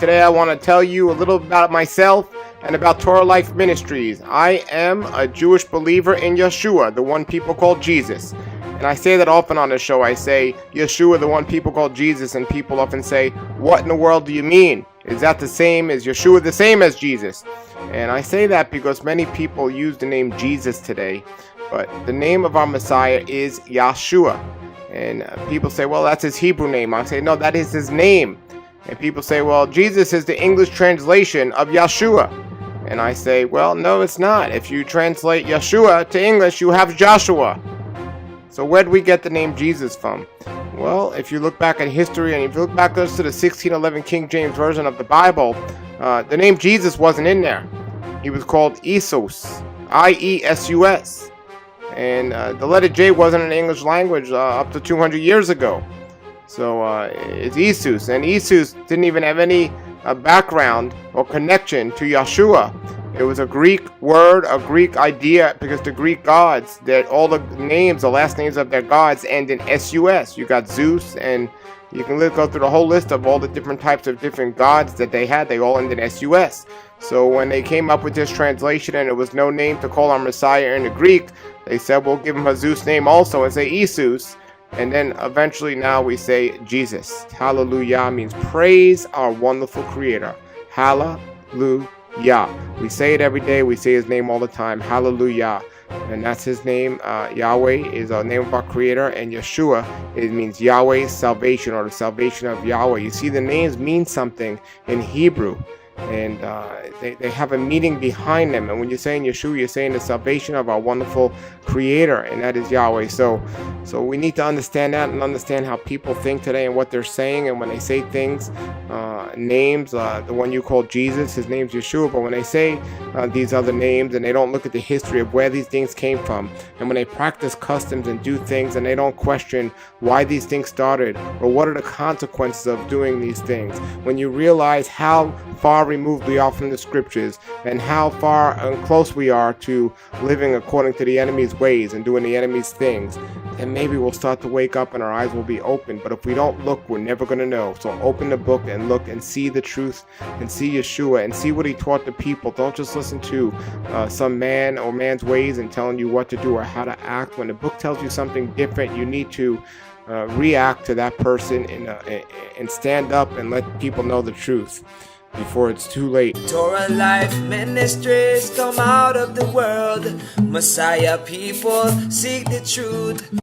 Today I want to tell you a little about myself and about Torah Life Ministries. I am a Jewish believer in Yeshua, the one people call Jesus. And I say that often on the show. I say, Yeshua, the one people call Jesus, and people often say, what in the world do you mean? Is that the same? Is Yeshua the same as Jesus? And I say that because many people use the name Jesus today, but the name of our Messiah is Yeshua. And people say, well, that's his Hebrew name. I say, no, that is his name. And people say, well, Jesus is the English translation of Yeshua. And I say, well, no, it's not. If you translate Yeshua to English, you have Joshua. So where did we get the name Jesus from? Well, if you look back at history, and if you look back to the 1611 King James Version of the Bible, the name Jesus wasn't in there. He was called Isus, I-E-S-U-S. And the letter J wasn't in the English language up to 200 years ago. So it's Isus. And Isus didn't even have any background or connection to Yeshua. It was a Greek word, a Greek idea, because the Greek gods, that all the names, the last names of their gods end in S-U-S. You got Zeus, and you can go through the whole list of all the different types of different gods that they had. They all ended in S-U-S. So when they came up with this translation and there was no name to call our Messiah in the Greek, they said, we'll give him a Zeus name also and say Isus. And then eventually now we say Jesus. Hallelujah means praise our wonderful Creator. Hallelujah. We say it every day. We say his name all the time. Hallelujah. And that's his name. Yahweh is the name of our Creator. And Yeshua, it means Yahweh's salvation, or the salvation of Yahweh. You see, the names mean something in Hebrew. And they have a meaning behind them. And when you're saying Yeshua, you're saying the salvation of our wonderful Creator, and that is Yahweh. So we need to understand that and understand how people think today and what they're saying. And when they say things, names, the one you call Jesus, his name's Yeshua. But when they say these other names and they don't look at the history of where these things came from, and when they practice customs and do things and they don't question why these things started or what are the consequences of doing these things, when you realize how far removed we are from the scriptures and how far and close we are to living according to the enemy's ways and doing the enemy's things, then maybe we'll start to wake up and our eyes will be open. But if we don't look, we're never going to know. So open the book and look and see the truth and see Yeshua and see what he taught the people. Don't just listen to some man or man's ways and telling you what to do or how to act. When the book tells you something different, you need to react to that person and stand up and let people know the truth before it's too late. Torah Life Ministries come out of the world. Messiah people seek the truth.